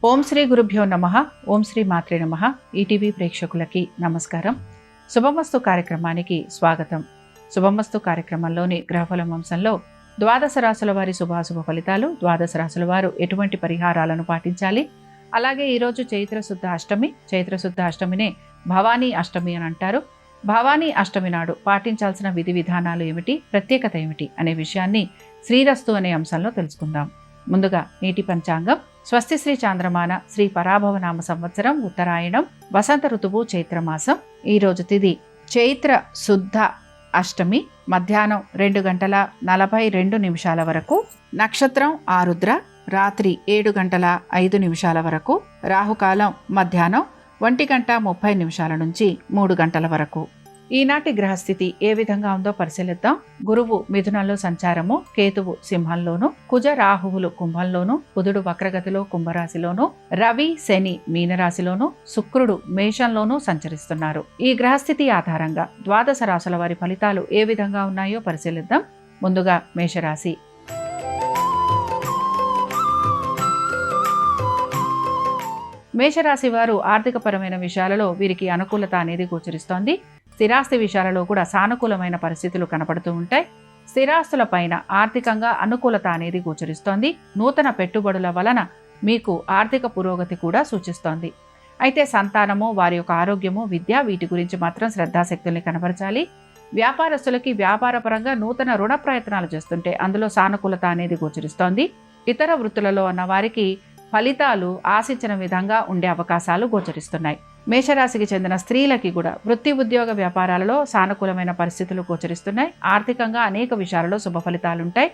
ఓం శ్రీ గురుభ్యో నమః. ఓం శ్రీ మాత్రే నమః. ఈటీవీ ప్రేక్షకులకి నమస్కారం. శుభమస్తు కార్యక్రమానికి స్వాగతం. శుభమస్తు కార్యక్రమంలోని గ్రహఫలం అంశంలో ద్వాదశ రాశుల వారి శుభాశుభ ఫలితాలు, ద్వాదశ రాశుల వారు ఎటువంటి పరిహారాలను పాటించాలి, అలాగే ఈరోజు చైత్రశుద్ధ అష్టమి. చైత్రశుద్ధ అష్టమినే భవానీ అష్టమి అని అంటారు. భవానీ అష్టమి నాడు పాటించాల్సిన విధి విధానాలు ఏమిటి, ప్రత్యేకత ఏమిటి అనే విషయాన్ని శ్రీరస్తు అనే అంశంలో తెలుసుకుందాం. ముందుగా నేటి పంచాంగం. స్వస్తి శ్రీ చాంద్రమాన శ్రీ పరాభవనామ సంవత్సరం ఉత్తరాయణం వసంత ఋతువు చైత్రమాసం. ఈరోజు తిథి చైత్ర శుద్ధ అష్టమి మధ్యాహ్నం 2:42 వరకు. నక్షత్రం ఆరుద్ర రాత్రి 7:05 వరకు. రాహుకాలం మధ్యాహ్నం 1:30 నుంచి 3 వరకు. ఈనాటి గ్రహస్థితి ఏ విధంగా ఉందో పరిశీలిద్దాం. గురువు మిథునంలో సంచారము, కేతువు సింహంలోను, కుజ రాహువులు కుంభంలోను, బుధుడు వక్రగతిలో కుంభరాశిలోను, రవి శని మీనరాశిలోను, శుక్రుడు మేషంలోను సంచరిస్తున్నారు. ఈ గ్రహస్థితి ఆధారంగా ద్వాదశ రాశుల వారి ఫలితాలు ఏ విధంగా ఉన్నాయో పరిశీలిద్దాం. ముందుగా మేషరాశి. మేషరాశి వారు ఆర్థికపరమైన విషయాలలో వీరికి అనుకూలత అనేది గోచరిస్తోంది. స్థిరాస్తి విషయాలలో కూడా సానుకూలమైన పరిస్థితులు కనపడుతూ ఉంటాయి. స్థిరాస్తుల పైన ఆర్థికంగా అనుకూలత అనేది గోచరిస్తోంది. నూతన పెట్టుబడుల వలన మీకు ఆర్థిక పురోగతి కూడా సూచిస్తోంది. అయితే సంతానము, వారి యొక్క ఆరోగ్యము, విద్య వీటి గురించి మాత్రం శ్రద్ధాశక్తుల్ని కనబరచాలి. వ్యాపారస్తులకి వ్యాపారపరంగా నూతన రుణ ప్రయత్నాలు చేస్తుంటే అందులో సానుకూలత అనేది గోచరిస్తోంది. ఇతర వృత్తులలో ఉన్న వారికి ఫలితాలు ఆశించిన విధంగా ఉండే అవకాశాలు గోచరిస్తున్నాయి. మేషరాశికి చెందిన స్త్రీలకి కూడా వృత్తి ఉద్యోగ వ్యాపారాలలో సానుకూలమైన పరిస్థితులు గోచరిస్తున్నాయి. ఆర్థికంగా అనేక విషయాలలో శుభ ఫలితాలుంటాయి.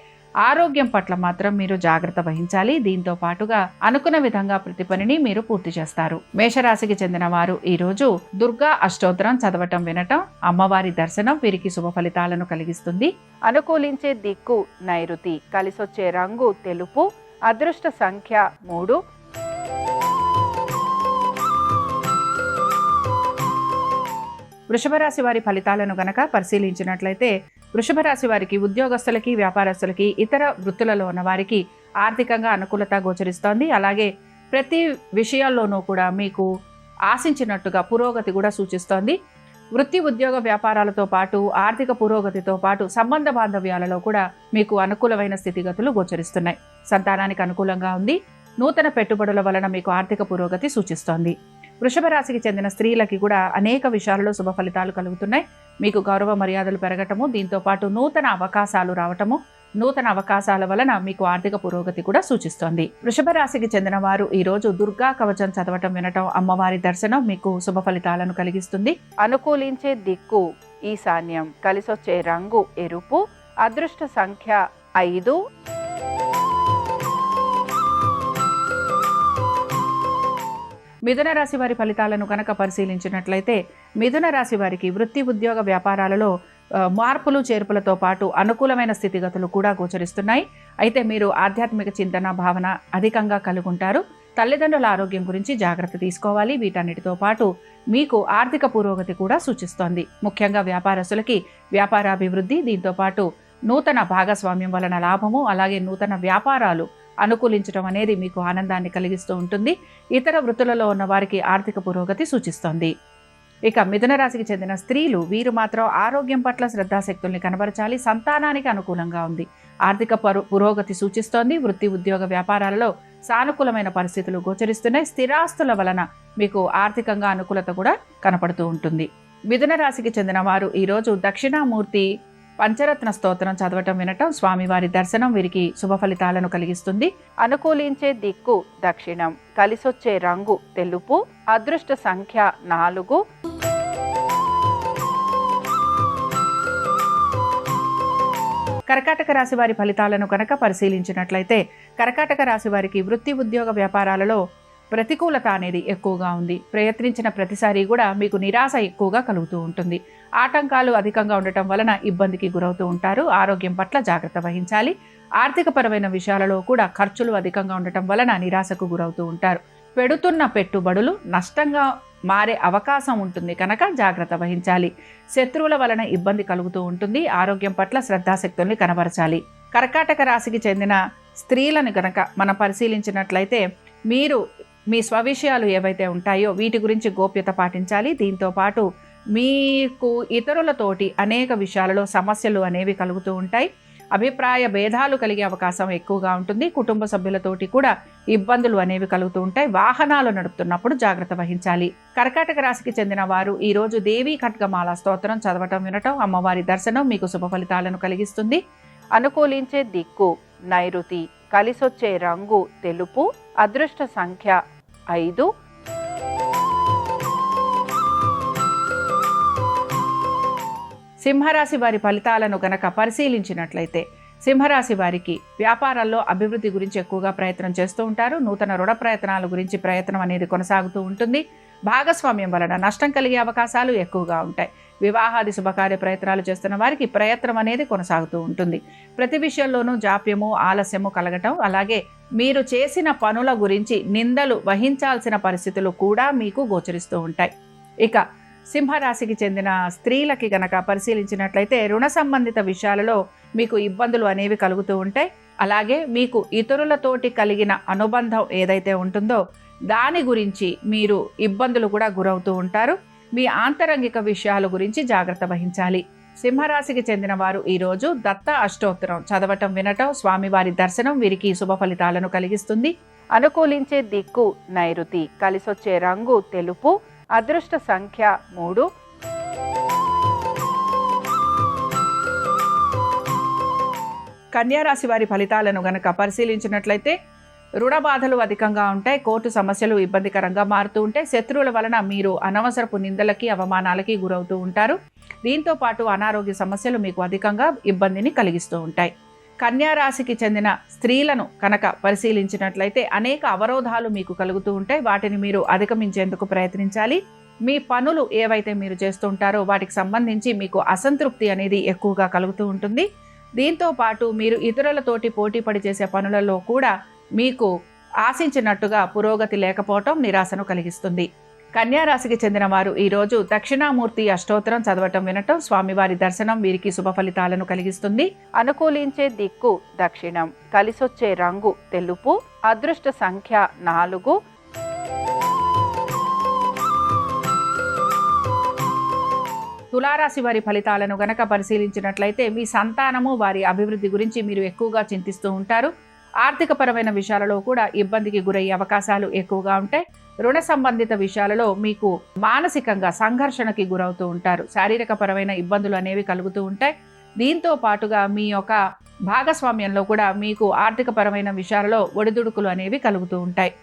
ఆరోగ్యం పట్ల మాత్రం మీరు జాగ్రత్త వహించాలి. దీంతో పాటుగా అనుకున్న విధంగా ప్రతి పనిని మీరు పూర్తి చేస్తారు. మేషరాశికి చెందిన వారు ఈరోజు దుర్గా అష్టోత్తరం చదవటం, వినటం, అమ్మవారి దర్శనం వీరికి శుభ ఫలితాలను కలిగిస్తుంది. అనుకూలించే దిక్కు నైరుతి, కలిసొచ్చే రంగు తెలుపు, అదృష్ట సంఖ్య 3. వృషభ రాశి వారి ఫలితాలను గనక పరిశీలించినట్లయితే వృషభ రాశి వారికి ఉద్యోగస్తులకి, వ్యాపారస్తులకి, ఇతర వృత్తులలో ఉన్న వారికి ఆర్థికంగా అనుకూలత గోచరిస్తోంది. అలాగే ప్రతి విషయాల్లోనూ కూడా మీకు ఆశించినట్టుగా పురోగతి కూడా సూచిస్తోంది. వృత్తి ఉద్యోగ వ్యాపారాలతో పాటు ఆర్థిక పురోగతితో పాటు సంబంధ బాంధవ్యాలలో కూడా మీకు అనుకూలమైన స్థితిగతులు గోచరిస్తున్నాయి. సంతానానికి అనుకూలంగా ఉంది. నూతన పెట్టుబడుల వలన మీకు ఆర్థిక పురోగతి సూచిస్తోంది. వృషభ రాశికి చెందిన స్త్రీలకి కూడా అనేక విషయాలలో శుభ ఫలితాలు కలుగుతున్నాయి. మీకు గౌరవ మర్యాదలు పెరగటము, దీంతో పాటు నూతన అవకాశాలు రావటము, నూతన అవకాశాల వలన మీకు ఆర్థిక పురోగతి కూడా సూచిస్తోంది. వృషభ రాశికి చెందిన వారు ఈరోజు దుర్గా కవచం చదవటం, వినటం, అమ్మవారి దర్శనం మీకు శుభ ఫలితాలను కలిగిస్తుంది. అనుకూలించే దిక్కు ఈశాన్యం, కలిసొచ్చే రంగు ఎరుపు, అదృష్ట సంఖ్య 5. మిథున రాశి వారి ఫలితాలను కనుక పరిశీలించినట్లయితే మిథున రాశి వారికి వృత్తి ఉద్యోగ వ్యాపారాలలో మార్పులు చేర్పులతో పాటు అనుకూలమైన స్థితిగతులు కూడా గోచరిస్తున్నాయి. అయితే మీరు ఆధ్యాత్మిక చింతన భావన అధికంగా కలిగి ఉంటారు. తల్లిదండ్రుల ఆరోగ్యం గురించి జాగ్రత్త తీసుకోవాలి. వీటన్నిటితో పాటు మీకు ఆర్థిక పురోగతి కూడా సూచిస్తోంది. ముఖ్యంగా వ్యాపారస్తులకి వ్యాపారాభివృద్ధి, దీంతో పాటు నూతన భాగస్వామ్యం వలన లాభము, అలాగే నూతన వ్యాపారాలు అనుకూలించడం అనేది మీకు ఆనందాన్ని కలిగిస్తూ ఉంటుంది. ఇతర వృత్తులలో ఉన్న వారికి ఆర్థిక పురోగతి సూచిస్తోంది. ఇక మిథున రాశికి చెందిన స్త్రీలు వీరు మాత్రం ఆరోగ్యం పట్ల శ్రద్ధాశక్తుల్ని కనబరచాలి. సంతానానికి అనుకూలంగా ఉంది. ఆర్థిక పురోగతి సూచిస్తోంది. వృత్తి ఉద్యోగ వ్యాపారాలలో సానుకూలమైన పరిస్థితులు గోచరిస్తున్నాయి. స్థిరాస్తుల వలన మీకు ఆర్థికంగా అనుకూలత కూడా కనపడుతూ ఉంటుంది. మిథున రాశికి చెందిన వారు ఈరోజు దక్షిణామూర్తి పంచరత్న స్తోత్రం చదవటం, వినటం, స్వామివారి దర్శనం వీరికి శుభ ఫలితాలను కలిగిస్తుంది. అనుకూలించే దిక్కు దక్షిణం, కలిసొచ్చే రంగు తెలుపు, అదృష్ట సంఖ్య 4. కర్కాటక రాశి వారి ఫలితాలను కనుక పరిశీలించినట్లయితే కర్కాటక రాశి వారికి వృత్తి ఉద్యోగ వ్యాపారాలలో ప్రతికూలత అనేది ఎక్కువగా ఉంది. ప్రయత్నించిన ప్రతిసారి కూడా మీకు నిరాశ ఎక్కువగా కలుగుతూ ఉంటుంది. ఆటంకాలు అధికంగా ఉండటం వలన ఇబ్బందికి గురవుతూ ఉంటారు. ఆరోగ్యం పట్ల జాగ్రత్త వహించాలి. ఆర్థికపరమైన విషయాలలో కూడా ఖర్చులు అధికంగా ఉండటం వలన నిరాశకు గురవుతూ ఉంటారు. పెడుతున్న పెట్టుబడులు నష్టంగా మారే అవకాశం ఉంటుంది కనుక జాగ్రత్త వహించాలి. శత్రువుల వలన ఇబ్బంది కలుగుతూ ఉంటుంది. ఆరోగ్యం పట్ల శ్రద్ధాశక్తుల్ని కనబరచాలి. కర్కాటక రాశికి చెందిన స్త్రీలను గనక మనం పరిశీలించినట్లయితే మీరు మీ స్వవిషయాలు ఏవైతే ఉంటాయో వీటి గురించి గోప్యత పాటించాలి. దీంతో పాటు మీకు ఇతరులతోటి అనేక విషయాలలో సమస్యలు అనేవి కలుగుతూ ఉంటాయి. అభిప్రాయ భేదాలు కలిగే అవకాశం ఎక్కువగా ఉంటుంది. కుటుంబ సభ్యులతోటి కూడా ఇబ్బందులు అనేవి కలుగుతూ ఉంటాయి. వాహనాలు నడుపుతున్నప్పుడు జాగ్రత్త వహించాలి. కర్కాటక రాశికి చెందిన వారు ఈరోజు దేవీ ఖడ్గమాల స్తోత్రం చదవటం వినటం, అమ్మవారి దర్శనం మీకు శుభ ఫలితాలను కలిగిస్తుంది. అనుకూలించే దిక్కు నైరుతి, కలిసొచ్చే రంగు తెలుపు, అదృష్ట సంఖ్య 5. సింహరాశి వారి ఫలితాలను గనక పరిశీలించినట్లయితే సింహరాశి వారికి వ్యాపారాల్లో అభివృద్ధి గురించి ఎక్కువగా ప్రయత్నం చేస్తూ ఉంటారు. నూతన రుణ ప్రయత్నాల గురించి ప్రయత్నం అనేది కొనసాగుతూ ఉంటుంది. భాగస్వామ్యం వలన నష్టం కలిగే అవకాశాలు ఎక్కువగా ఉంటాయి. వివాహాది శుభకార్య ప్రయత్నాలు చేస్తున్న వారికి ప్రయత్నం అనేది కొనసాగుతూ ఉంటుంది. ప్రతి విషయంలోనూ జాప్యము, ఆలస్యము కలగటం, అలాగే మీరు చేసిన పనుల గురించి నిందలు వహించాల్సిన పరిస్థితులు కూడా మీకు గోచరిస్తూ ఉంటాయి. ఇక సింహరాశికి చెందిన స్త్రీలకి గనక పరిశీలించినట్లయితే రుణ సంబంధిత విషయాలలో మీకు ఇబ్బందులు అనేవి కలుగుతూ ఉంటాయి. అలాగే మీకు ఇతరులతోటి కలిగిన అనుబంధం ఏదైతే ఉంటుందో దాని గురించి మీరు ఇబ్బందులు కూడా గురవుతూ ఉంటారు. మీ ఆంతరంగిక విషయాల గురించి జాగ్రత్త వహించాలి. సింహరాశికి చెందిన వారు ఈరోజు దత్త అష్టోత్తరం చదవటం వినటం, స్వామివారి దర్శనం వీరికి శుభ ఫలితాలను కలిగిస్తుంది. అనుకూలించే దిక్కు నైరుతి, కలిసొచ్చే రంగు తెలుపు, అదృష్ట సంఖ్య 3. కన్యారాశి వారి ఫలితాలను గనక పరిశీలించినట్లయితే రుణ బాధలు అధికంగా ఉంటాయి. కోర్టు సమస్యలు ఇబ్బందికరంగా మారుతూ ఉంటాయి. శత్రువుల వలన మీరు అనవసరపు నిందలకి, అవమానాలకి గురవుతూ ఉంటారు. దీంతో పాటు అనారోగ్య సమస్యలు మీకు అధికంగా ఇబ్బందిని కలిగిస్తూ ఉంటాయి. కన్యారాశికి చెందిన స్త్రీలను కనుక పరిశీలించినట్లయితే అనేక అవరోధాలు మీకు కలుగుతూ ఉంటాయి. వాటిని మీరు అధిగమించేందుకు ప్రయత్నించాలి. మీ పనులు ఏవైతే మీరు చేస్తూ ఉంటారో వాటికి సంబంధించి మీకు అసంతృప్తి అనేది ఎక్కువగా కలుగుతూ ఉంటుంది. దీంతో పాటు మీరు ఇతరులతోటి పోటీపడి చేసే పనులలో కూడా మీకు ఆశించినట్టుగా పురోగతి లేకపోవటం నిరాశను కలిగిస్తుంది. కన్యారాశికి చెందిన వారు ఈరోజు దక్షిణామూర్తి అష్టోత్తరం చదవటం వినటం, స్వామివారి దర్శనం వీరికి శుభ ఫలితాలను కలిగిస్తుంది. అనుకూలించే దిక్కు దక్షిణం, కలిసొచ్చే రంగు తెలుపు, అదృష్ట సంఖ్య 4. తులారాశి వారి ఫలితాలను గనక పరిశీలించినట్లయితే మీ సంతానము, వారి అభివృద్ధి గురించి మీరు ఎక్కువగా చింతిస్తూ ఉంటారు. ఆర్థికపరమైన విషయాలలో కూడా ఇబ్బందికి గురయ్యే అవకాశాలు ఎక్కువగా ఉంటాయి. రుణ సంబంధిత విషయాలలో మీకు మానసికంగా సంఘర్షణకి గురవుతూ ఉంటారు. శారీరక పరమైన ఇబ్బందులు అనేవి కలుగుతూ ఉంటాయి. దీంతో పాటుగా మీ యొక్క భాగస్వామ్యంలో కూడా మీకు ఆర్థికపరమైన విషయాలలో ఒడిదుడుకులు అనేవి కలుగుతూ ఉంటాయి.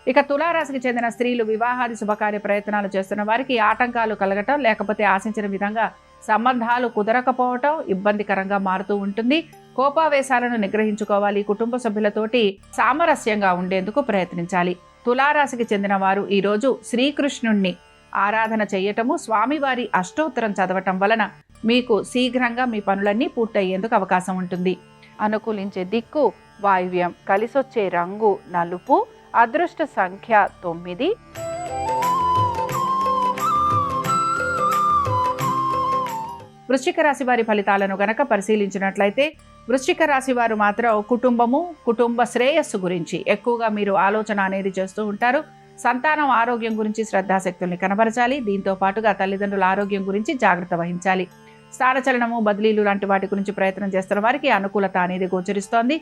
ఇక తులారాశికి చెందిన స్త్రీలు వివాహాది శుభకార్య ప్రయత్నాలు చేస్తున్న వారికి ఆటంకాలు కలగటం, లేకపోతే ఆశించిన విధంగా సంబంధాలు కుదరకపోవటం ఇబ్బందికరంగా మారుతూ ఉంటుంది. కోపావేశాలను నిగ్రహించుకోవాలి. కుటుంబ సభ్యులతోటి సామరస్యంగా ఉండేందుకు ప్రయత్నించాలి. తులారాశికి చెందిన వారు ఈరోజు శ్రీకృష్ణుణ్ణి ఆరాధన చేయటము, స్వామివారి అష్టోత్తరం చదవటం వలన మీకు శీఘ్రంగా మీ పనులన్నీ పూర్తయ్యేందుకు అవకాశం ఉంటుంది. అనుకూలించే దిక్కు వాయువ్యం, కలిసొచ్చే రంగు నలుపు, అదృష్ట సంఖ్య 9. వృశ్చిక రాశి వారి ఫలితాలను గనక పరిశీలించినట్లయితే వృశ్చిక రాశి వారు మాత్రం కుటుంబము, కుటుంబ శ్రేయస్సు గురించి ఎక్కువగా మీరు ఆలోచన అనేది చేస్తూ ఉంటారు. సంతానం ఆరోగ్యం గురించి శ్రద్ధాశక్తుల్ని కనబరచాలి. దీంతో పాటుగా తల్లిదండ్రుల ఆరోగ్యం గురించి జాగ్రత్త వహించాలి. స్థానచలనము, బదిలీలు లాంటి వాటి గురించి ప్రయత్నం చేస్తున్న వారికి అనుకూలత అనేది గోచరిస్తోంది.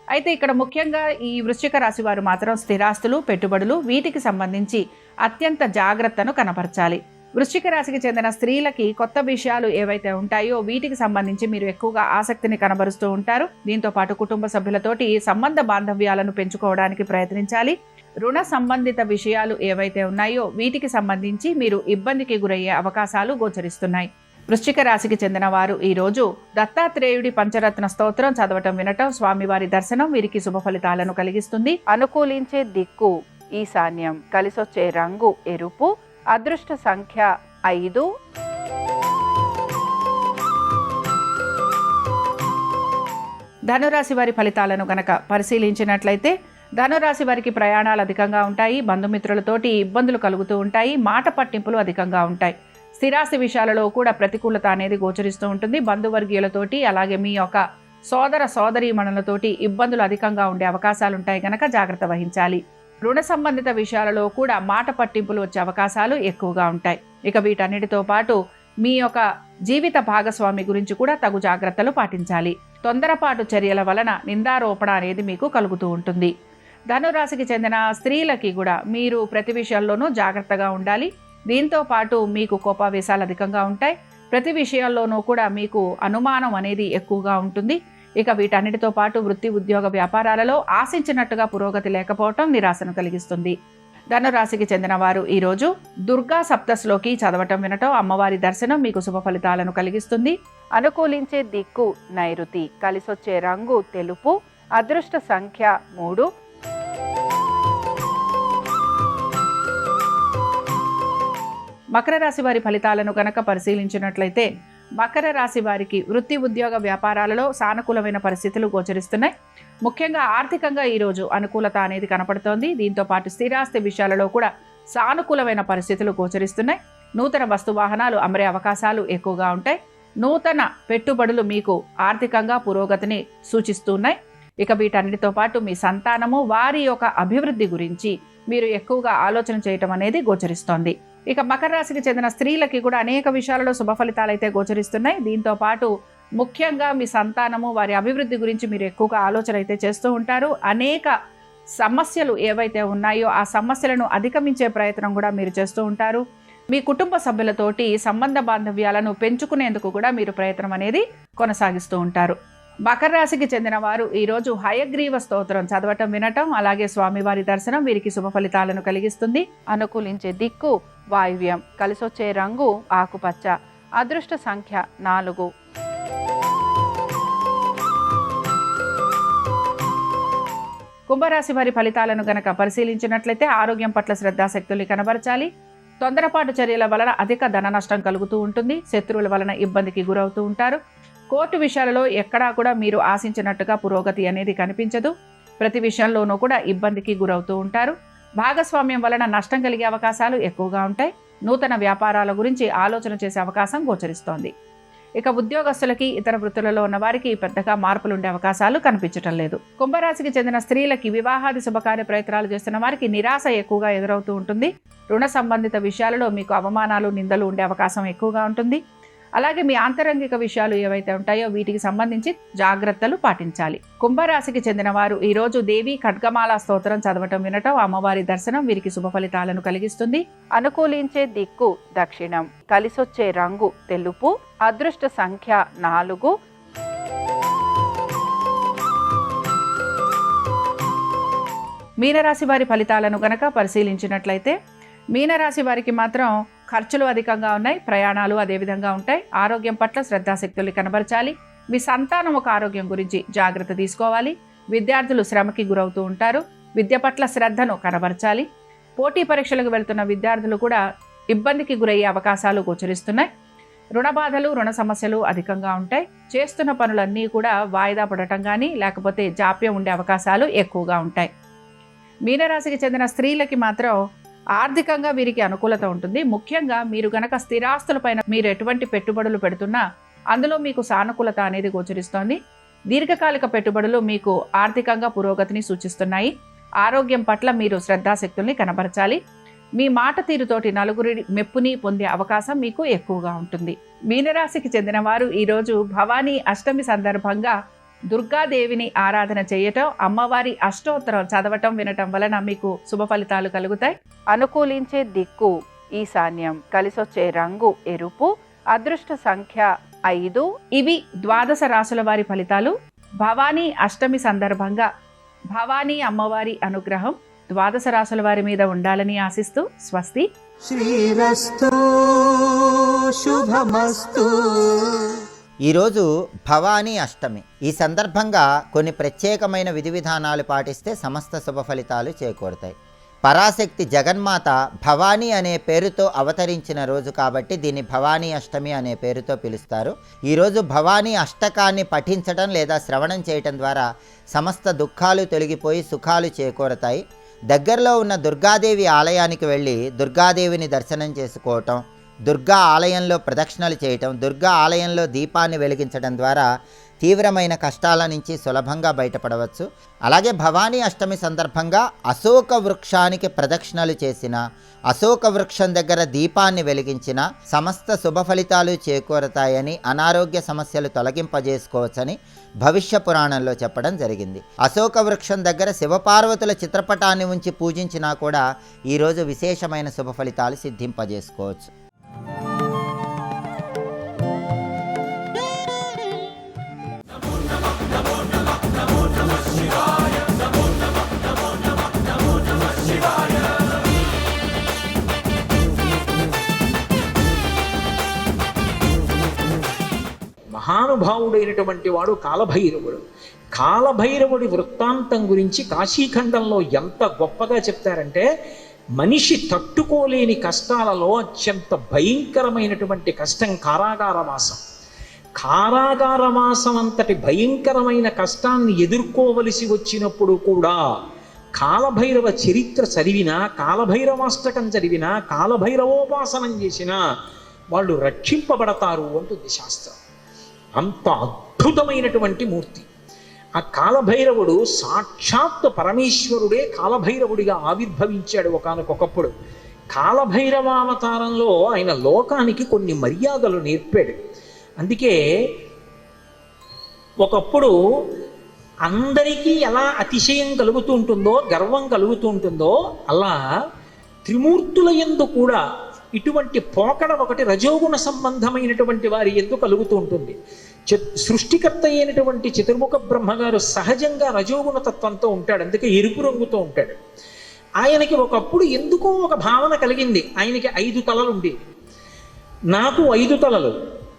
అయితే ఇక్కడ ముఖ్యంగా ఈ వృశ్చిక రాశి వారు మాత్రం స్థిరాస్తులు, పెట్టుబడులు వీటికి సంబంధించి అత్యంత జాగ్రత్తను కనపరచాలి. వృశ్చిక రాశికి చెందిన స్త్రీలకి కొత్త విషయాలు ఏవైతే ఉంటాయో వీటికి సంబంధించి మీరు ఎక్కువగా ఆసక్తిని కనబరుస్తూ ఉంటారు. దీంతో పాటు కుటుంబ సభ్యులతోటి సంబంధ బాంధవ్యాలను పెంచుకోవడానికి ప్రయత్నించాలి. రుణ సంబంధిత విషయాలు ఏవైతే ఉన్నాయో వీటికి సంబంధించి మీరు ఇబ్బందికి గురయ్యే అవకాశాలు గోచరిస్తున్నాయి. వృశ్చిక రాశికి చెందిన వారు ఈరోజు దత్తాత్రేయుడి పంచరత్న స్తోత్రం చదవటం వినటం, స్వామివారి దర్శనం వీరికి శుభ ఫలితాలను కలిగిస్తుంది. అనుకూలించే దిక్కు ఈశాన్యం, కలిసొచ్చే రంగు ఎరుపు, అదృష్ట సంఖ్య 5. ధనురాశి వారి ఫలితాలను గనక పరిశీలించినట్లయితే ధనురాశి వారికి ప్రయాణాలు అధికంగా ఉంటాయి. బంధుమిత్రులతోటి ఇబ్బందులు కలుగుతూ ఉంటాయి. మాట పట్టింపులు అధికంగా ఉంటాయి. స్థిరాస్తి విషయాలలో కూడా ప్రతికూలత అనేది గోచరిస్తూ ఉంటుంది. బంధువర్గీయులతోటి అలాగే మీ యొక్క సోదర సోదరీమణులతోటి ఇబ్బందులు అధికంగా ఉండే అవకాశాలు ఉంటాయి కనుక జాగ్రత్త వహించాలి. రుణ సంబంధిత విషయాలలో కూడా మాట పట్టింపులు వచ్చే అవకాశాలు ఎక్కువగా ఉంటాయి. ఇక వీటన్నిటితో పాటు మీ యొక్క జీవిత భాగస్వామి గురించి కూడా తగు జాగ్రత్తలు పాటించాలి. తొందరపాటు చర్యల వలన నిందారోపణ అనేది మీకు కలుగుతూ ఉంటుంది. ధనురాశికి చెందిన స్త్రీలకి కూడా మీరు ప్రతి విషయాల్లోనూ జాగ్రత్తగా ఉండాలి. దీంతో పాటు మీకు కోపావేశాలు అధికంగా ఉంటాయి. ప్రతి విషయాల్లోనూ కూడా మీకు అనుమానం అనేది ఎక్కువగా ఉంటుంది. ఇక వీటన్నిటితో పాటు వృత్తి, ఉద్యోగ, వ్యాపారాలలో ఆశించినట్టుగా పురోగతి లేకపోవటం నిరాశను కలిగిస్తుంది. ధనురాశికి చెందిన వారు ఈరోజు దుర్గా సప్తశ్లోకి చదవటం, వినటం, అమ్మవారి దర్శనం మీకు శుభ ఫలితాలను కలిగిస్తుంది. అనుకూలించే దిక్కు నైరుతి, కలిసొచ్చే రంగు తెలుపు, అదృష్ట సంఖ్య 3. మకర రాశి వారి ఫలితాలను గనక పరిశీలించినట్లయితే మకర రాశి వారికి వృత్తి, ఉద్యోగ, వ్యాపారాలలో సానుకూలమైన పరిస్థితులు గోచరిస్తున్నాయి. ముఖ్యంగా ఆర్థికంగా ఈరోజు అనుకూలత అనేది కనపడుతోంది. దీంతో పాటు స్థిరాస్తి విషయాలలో కూడా సానుకూలమైన పరిస్థితులు గోచరిస్తున్నాయి. నూతన వస్తు వాహనాలు అమరే అవకాశాలు ఎక్కువగా ఉంటాయి. నూతన పెట్టుబడులు మీకు ఆర్థికంగా పురోగతిని సూచిస్తున్నాయి. ఇక వీటన్నిటితో పాటు మీ సంతానము, వారి యొక్క అభివృద్ధి గురించి మీరు ఎక్కువగా ఆలోచన చేయటం అనేది గోచరిస్తోంది. ఇక మకర రాశికి చెందిన స్త్రీలకి కూడా అనేక విషయాలలో శుభ ఫలితాలు అయితే గోచరిస్తున్నాయి. దీంతో పాటు ముఖ్యంగా మీ సంతానము, వారి అభివృద్ధి గురించి మీరు ఎక్కువగా ఆలోచన అయితే చేస్తూ ఉంటారు. అనేక సమస్యలు ఏవైతే ఉన్నాయో ఆ సమస్యలను అధిగమించే ప్రయత్నం కూడా మీరు చేస్తూ ఉంటారు. మీ కుటుంబ సభ్యులతోటి సంబంధ బాంధవ్యాలను పెంచుకునేందుకు కూడా మీరు ప్రయత్నం అనేది కొనసాగిస్తూ ఉంటారు. మకర రాశికి చెందిన వారు ఈరోజు హయగ్రీవ స్తోత్రం చదవటం, వినటం, అలాగే స్వామివారి దర్శనం వీరికి శుభ ఫలితాలను కలిగిస్తుంది. అనుకూలించే దిక్కు వాయువ్యం, కలిసొచ్చే రంగు ఆకుపచ్చ, అదృష్ట సంఖ్య 4. కుంభరాశి వారి ఫలితాలను గనక పరిశీలించినట్లయితే ఆరోగ్యం పట్ల శ్రద్ధాశక్తుల్ని కనబరచాలి. తొందరపాటు చర్యల వలన అధిక ధన నష్టం కలుగుతూ ఉంటుంది. శత్రువుల వలన ఇబ్బందికి గురవుతూ ఉంటారు. కోర్టు విషయాలలో ఎక్కడా కూడా మీరు ఆశించినట్టుగా పురోగతి అనేది కనిపించదు. ప్రతి విషయంలోనూ కూడా ఇబ్బందికి గురవుతూ ఉంటారు. భాగస్వామ్యం వలన నష్టం కలిగే అవకాశాలు ఎక్కువగా ఉంటాయి. నూతన వ్యాపారాల గురించి ఆలోచన చేసే అవకాశం గోచరిస్తోంది. ఇక ఉద్యోగస్తులకి, ఇతర వృత్తులలో ఉన్న వారికి పెద్దగా మార్పులు ఉండే అవకాశాలు కనిపించటం లేదు. కుంభరాశికి చెందిన స్త్రీలకి వివాహాది శుభకార్య ప్రయత్నాలు చేస్తున్న వారికి నిరాశ ఎక్కువగా ఎదురవుతూ ఉంటుంది. రుణ సంబంధిత విషయాలలో మీకు అవమానాలు, నిందలు ఉండే అవకాశం ఎక్కువగా ఉంటుంది. అలాగే మీ ఆంతరంగిక విషయాలు ఏవైతే ఉంటాయో వీటికి సంబంధించి జాగ్రత్తలు పాటించాలి. కుంభరాశికి చెందిన వారు ఈరోజు దేవి ఖడ్గమాల స్తోత్రం చదవటం, వినటం, అమ్మవారి దర్శనం వీరికి శుభ ఫలితాలను కలిగిస్తుంది. అనుకూలించే దిక్కు దక్షిణం, కలిసొచ్చే రంగు తెలుపు, అదృష్ట సంఖ్య 4. మీనరాశి వారి ఫలితాలను గనక పరిశీలించినట్లయితే మీనరాశి వారికి మాత్రం ఖర్చులు అధికంగా ఉన్నాయి. ప్రయాణాలు అదేవిధంగా ఉంటాయి. ఆరోగ్యం పట్ల శ్రద్ధాశక్తుల్ని కనబరచాలి. మీ సంతానం ఒక ఆరోగ్యం గురించి జాగ్రత్త తీసుకోవాలి. విద్యార్థులు శ్రమకి గురవుతూ ఉంటారు. విద్య పట్ల శ్రద్ధను కనబరచాలి. పోటీ పరీక్షలకు వెళ్తున్న విద్యార్థులు కూడా ఇబ్బందికి గురయ్యే అవకాశాలు గోచరిస్తున్నాయి. రుణ బాధలు, రుణ సమస్యలు అధికంగా ఉంటాయి. చేస్తున్న పనులన్నీ కూడా వాయిదా పడటం కానీ లేకపోతే జాప్యం ఉండే అవకాశాలు ఎక్కువగా ఉంటాయి. మీనరాశికి చెందిన స్త్రీలకి మాత్రం ఆర్థికంగా వీరికి అనుకూలత ఉంటుంది. ముఖ్యంగా మీరు గనక స్థిరాస్తులపైన మీరు ఎటువంటి పెట్టుబడులు పెడుతున్నా అందులో మీకు సానుకూలత అనేది గోచరిస్తోంది. దీర్ఘకాలిక పెట్టుబడులు మీకు ఆర్థికంగా పురోగతిని సూచిస్తున్నాయి. ఆరోగ్యం పట్ల మీరు శ్రద్ధాశక్తుల్ని కనబరచాలి. మీ మాట తీరుతోటి నలుగురి మెప్పుని పొందే అవకాశం మీకు ఎక్కువగా ఉంటుంది. మీనరాశికి చెందిన వారు ఈరోజు భవానీ అష్టమి సందర్భంగా దుర్గాదేవిని ఆరాధన చేయటం, అమ్మవారి అష్టోత్తరం చదవటం, వినటం వలన మీకు శుభ ఫలితాలు కలుగుతాయి. అనుకూలించే దిక్కు ఈశాన్యం, కలిసొచ్చే రంగు ఎరుపు, అదృష్ట సంఖ్య 5. ఇవి ద్వాదశ రాశుల వారి ఫలితాలు. భవానీ అష్టమి సందర్భంగా భవానీ అమ్మవారి అనుగ్రహం ద్వాదశ రాశుల వారి మీద ఉండాలని ఆశిస్తూ స్వస్తి. శ్రీరస్తు శుభమస్తు. ఈరోజు భవానీ అష్టమి. ఈ సందర్భంగా కొన్ని ప్రత్యేకమైన విధి విధానాలు పాటిస్తే సమస్త శుభ ఫలితాలు చేకూరుతాయి. పరాశక్తి జగన్మాత భవానీ అనే పేరుతో అవతరించిన రోజు కాబట్టి దీన్ని భవానీ అష్టమి అనే పేరుతో పిలుస్తారు. ఈరోజు భవానీ అష్టకాన్ని పఠించడం లేదా శ్రవణం చేయటం ద్వారా సమస్త దుఃఖాలు తొలగిపోయి సుఖాలు చేకూరతాయి. దగ్గరలో ఉన్న దుర్గాదేవి ఆలయానికి వెళ్ళి దుర్గాదేవిని దర్శనం చేసుకోవటం, దుర్గా ఆలయంలో ప్రదక్షిణలు చేయటం, దుర్గా ఆలయంలో దీపాన్ని వెలిగించడం ద్వారా తీవ్రమైన కష్టాల నుంచి సులభంగా బయటపడవచ్చు. అలాగే భవానీ అష్టమి సందర్భంగా అశోక వృక్షానికి ప్రదక్షిణలు చేసిన, అశోక వృక్షం దగ్గర దీపాన్ని వెలిగించిన సమస్త శుభ ఫలితాలు చేకూరతాయని, అనారోగ్య సమస్యలు తొలగింపజేసుకోవచ్చని భవిష్య పురాణంలో చెప్పడం జరిగింది. అశోక వృక్షం దగ్గర శివపార్వతుల చిత్రపటాన్ని ఉంచి పూజించినా కూడా ఈరోజు విశేషమైన శుభ ఫలితాలు సిద్ధింపజేసుకోవచ్చు. మహానుభావుడైనటువంటి వాడు కాలభైరవుడు. కాలభైరవుడి వృత్తాంతం గురించి కాశీఖండంలో ఎంత గొప్పగా చెప్తారంటే, మనిషి తట్టుకోలేని కష్టాలలో అత్యంత భయంకరమైనటువంటి కష్టం కారాగారవాసం. కారాగారవాసం అంతటి భయంకరమైన కష్టాన్ని ఎదుర్కోవలసి వచ్చినప్పుడు కూడా కాలభైరవ చరిత్ర చదివినా, కాలభైరవాష్టకం చదివినా, కాలభైరవోపాసనం చేసినా వాళ్ళు రక్షింపబడతారు అంటుంది శాస్త్రం. అంత అద్భుతమైనటువంటి మూర్తి ఆ కాలభైరవుడు. సాక్షాత్ పరమేశ్వరుడే కాలభైరవుడిగా ఆవిర్భవించాడు ఒకానొకప్పుడు. కాలభైరవావతారంలో ఆయన లోకానికి కొన్ని మర్యాదలు నేర్పాడు. అందుకే ఒకప్పుడు అందరికీ ఎలా అతిశయం కలుగుతూ ఉంటుందో, గర్వం కలుగుతూ ఉంటుందో, అలా త్రిమూర్తుల యందు కూడా ఇటువంటి పోకడ ఒకటి రజోగుణ సంబంధమైనటువంటి వారి యందు కలుగుతూ ఉంటుంది. సృష్టికర్త అయినటువంటి చతుర్ముఖ బ్రహ్మగారు సహజంగా రజోగుణ తత్వంతో ఉంటాడు, అందుకే ఎరుపు రంగుతో ఉంటాడు. ఆయనకి ఒకప్పుడు ఎందుకో ఒక భావన కలిగింది, ఆయనకి 5 తలలు ఉండేవి. నాకు 5 తలలు,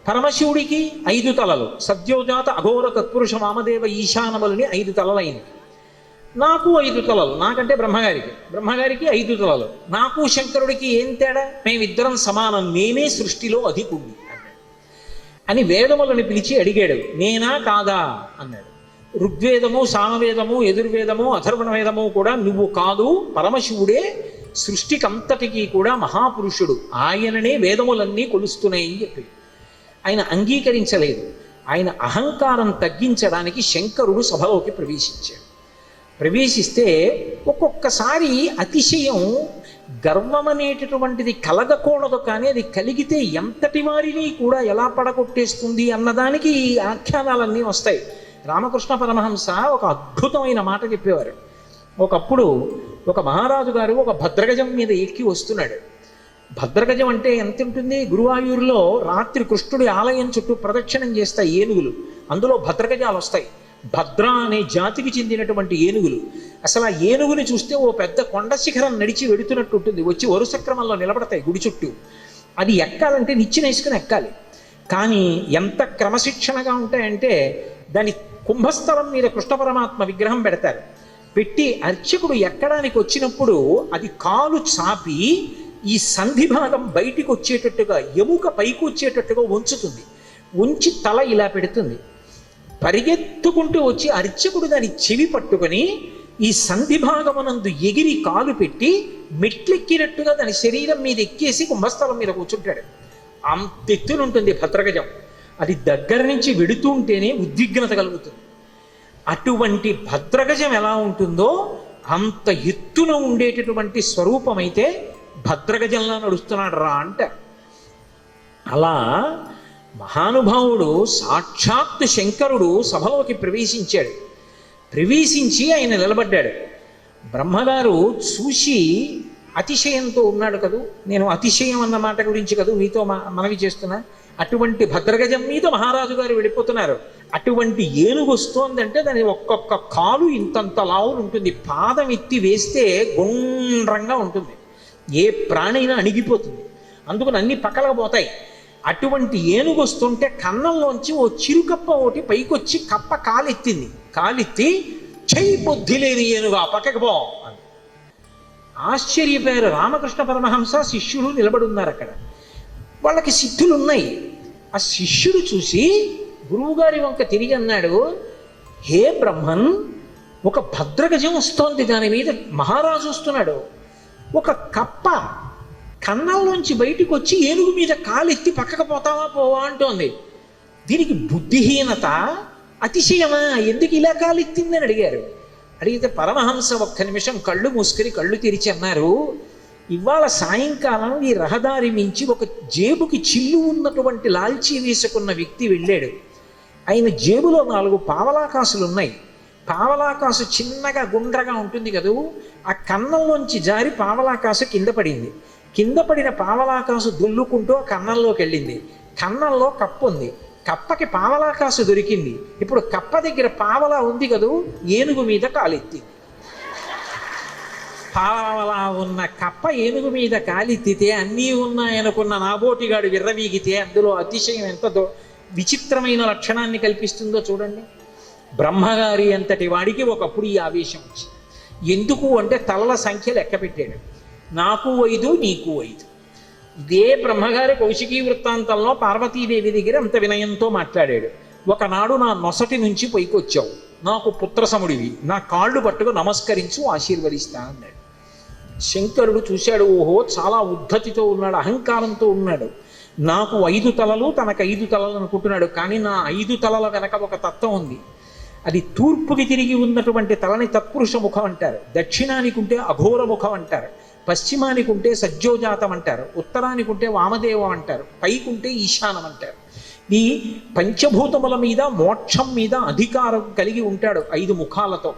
పరమశివుడికి 5 తలలు, సద్యోజాత అఘోర తత్పురుష వామదేవ ఈశానములని 5 తలలైనవి. నాకు 5 తలలు, నాకంటే బ్రహ్మగారికి 5 తలలు. నాకు శంకరుడికి ఏం తేడా? మేమిద్దరం సమానం, నేనే సృష్టిలో అధికుణ్ణి అని వేదములను పిలిచి అడిగాడు. నేనా కాదా అన్నాడు. ఋగ్వేదము, సామవేదము, యజుర్వేదము, అథర్వణ వేదము కూడా నువ్వు కాదు, పరమశివుడే సృష్టికంతటికీ కూడా మహాపురుషుడు, ఆయననే వేదములన్నీ కొలుస్తున్నాయని చెప్పి ఆయన అంగీకరించలేదు. ఆయన అహంకారం తగ్గించడానికి శంకరుడు సభలోకి ప్రవేశించాడు. ప్రవేశిస్తే ఒక్కొక్కసారి అతిశయం, గర్వం అనేటటువంటిది కలగకూడదు, కానీ అది కలిగితే ఎంతటి వారిని కూడా ఎలా పడగొట్టేస్తుంది అన్నదానికి ఈ ఆఖ్యానాలన్నీ వస్తాయి. రామకృష్ణ పరమహంస ఒక అద్భుతమైన మాట చెప్పేవారు. ఒకప్పుడు ఒక మహారాజు గారు ఒక భద్రగజం మీద ఎక్కి వస్తున్నాడు. భద్రగజం అంటే ఎంత ఉంటుంది? గురువాయూరులో రాత్రి కృష్ణుడి ఆలయం చుట్టూ ప్రదక్షిణం చేస్తాయి ఏనుగులు, అందులో భద్రగజాలు వస్తాయి. భద్ర అనే జాతికి చెందినటువంటి ఏనుగులు. అసలు ఆ ఏనుగుని చూస్తే ఓ పెద్ద కొండ శిఖరం నడిచి వెడుతున్నట్టు ఉంటుంది, వచ్చి వరుస క్రమంలో నిలబడతాయి గుడి చుట్టూ. అది ఎక్కాలంటే నిచ్చెన వేసుకుని ఎక్కాలి. కానీ ఎంత క్రమశిక్షణగా ఉంటాయంటే, దాని కుంభస్థలం మీద కృష్ణ పరమాత్మ విగ్రహం పెడతారు. పెట్టి అర్చకుడు ఎక్కడానికి వచ్చినప్పుడు అది కాలు చాపి ఈ సంధి భాగం బయటికి వచ్చేటట్టుగా, ఎముక పైకి వచ్చేటట్టుగా ఉంచుతుంది. ఉంచి తల ఇలా పెడుతుంది. పరిగెత్తుకుంటూ వచ్చి అర్చకుడు దాని చెవి పట్టుకొని ఈ సంధి భాగమునందు ఎగిరి కాలు పెట్టి మెట్లెక్కినట్టుగా దాని శరీరం మీద ఎక్కేసి కుంభస్థలం మీద కూర్చుంటాడు. అంతెత్తునుంటుంది భద్రగజం. అది దగ్గర నుంచి వెడుతూ ఉంటేనే ఉద్విగ్నత కలుగుతుంది. అటువంటి భద్రగజం ఎలా ఉంటుందో అంత ఎత్తున ఉండేటటువంటి స్వరూపమైతే భద్రగజంలా నడుస్తున్నాడు రా అంట. అలా మహానుభావుడు సాక్షాత్ శంకరుడు సభలోకి ప్రవేశించాడు. ప్రవేశించి ఆయన నిలబడ్డాడు. బ్రహ్మగారు చూసి అతిశయంతో ఉన్నాడు కదూ. నేను అతిశయం అన్న మాట గురించి కదూ మీతో మనవి చేస్తున్నా. అటువంటి భద్రగజం మీద మహారాజు గారు వెళ్ళిపోతున్నారు. అటువంటి ఏనుగు వస్తోందంటే దాని ఒక్కొక్క కాలు ఇంతంత లావులు ఉంటుంది. పాదం ఎత్తి వేస్తే గుండ్రంగా ఉంటుంది. ఏ ప్రాణైనా అణిగిపోతుంది. అందుకని అన్ని పక్కలకు పోతాయి. అటువంటి ఏనుగు వస్తుంటే కన్నంలోంచి ఓ చిరుకప్ప ఒకటి పైకొచ్చి కప్ప కాలెత్తింది. కాలెత్తి చెయ్యి బుద్ధి లేని ఏనుగా పక్కకు పో అని ఆశ్చర్యపోయారు. రామకృష్ణ పరమహంస శిష్యుడు నిలబడి ఉన్నారు అక్కడ. వాళ్ళకి సిద్ధులు ఉన్నాయి. ఆ శిష్యుడు చూసి గురువుగారి వంక తిరిగి అన్నాడు, హే బ్రహ్మన్, ఒక భద్రగజం వస్తోంది, దాని మీద మహారాజు వస్తున్నాడు. ఒక కప్ప కన్నంలోంచి బయటికి వచ్చి ఏనుగు మీద కాలెత్తి పక్కకు పోతావా పోవా అంటోంది. దీనికి బుద్ధిహీనత అతిశయమా, ఎందుకు ఇలా కాలెత్తిందని అడిగారు. అడిగితే పరమహంస ఒక్క నిమిషం కళ్ళు మూసుకొని కళ్ళు తెరిచి అన్నారు, ఇవాళ సాయంకాలం ఈ రహదారి మించి ఒక జేబుకి చిల్లు ఉన్నటువంటి లాల్చీ వేసుకున్న వ్యక్తి వెళ్ళాడు. ఆయన జేబులో 4 పావలాకాసులు ఉన్నాయి. పావలాకాసు చిన్నగా గుండ్రగా ఉంటుంది కదూ, ఆ కన్నంలోంచి జారి పావలాకాసు కింద పడింది. కింద పడిన పావలాకాసు దుల్లుకుంటూ ఆ కన్నంలోకి వెళ్ళింది. కన్నంలో కప్పు ఉంది, కప్పకి పావలాకాసు దొరికింది. ఇప్పుడు కప్ప దగ్గర పావలా ఉంది కదూ, ఏనుగు మీద కాలెత్తింది. పావలా ఉన్న కప్ప ఏనుగు మీద కాలెత్తితే అన్నీ ఉన్నాయనుకున్న నాబోటిగాడు విర్రవీగితే అందులో అతిశయం ఎంత విచిత్రమైన లక్షణాన్ని కల్పిస్తుందో చూడండి. బ్రహ్మగారి అంతటి వాడికి ఒకప్పుడు ఈ ఆవేశం వచ్చింది. ఎందుకు అంటే తలల సంఖ్య లెక్క పెట్టాడు. నాకు 5, నీకు 5. ఇదే బ్రహ్మగారి కౌశికీ వృత్తాంతంలో పార్వతీదేవి దగ్గర అంత వినయంతో మాట్లాడాడు. ఒకనాడు నా నొసటి నుంచి పైకొచ్చావు, నాకు పుత్రసముడివి, నా కాళ్ళు పట్టుకు నమస్కరించు, ఆశీర్వదిస్తా అన్నాడు. శంకరుడు చూశాడు, ఓహో చాలా ఉద్ధతితో ఉన్నాడు, అహంకారంతో ఉన్నాడు. నాకు 5 తలలు, తనకు 5 తలలు అనుకుంటున్నాడు. కానీ నా 5 తలల వెనక ఒక తత్వం ఉంది. అది తూర్పుకి తిరిగి ఉన్నటువంటి తలని తత్పురుష ముఖం అంటారు, దక్షిణానికి ఉంటే అఘోర ముఖం అంటారు, పశ్చిమానికి ఉంటే సజ్జోజాతం అంటారు, ఉత్తరానికి ఉంటే వామదేవం అంటారు, పైకుంటే ఈశానం అంటారు. ఈ పంచభూతముల మీద మోక్షం మీద అధికారం కలిగి ఉంటాడు 5 ముఖాలతో.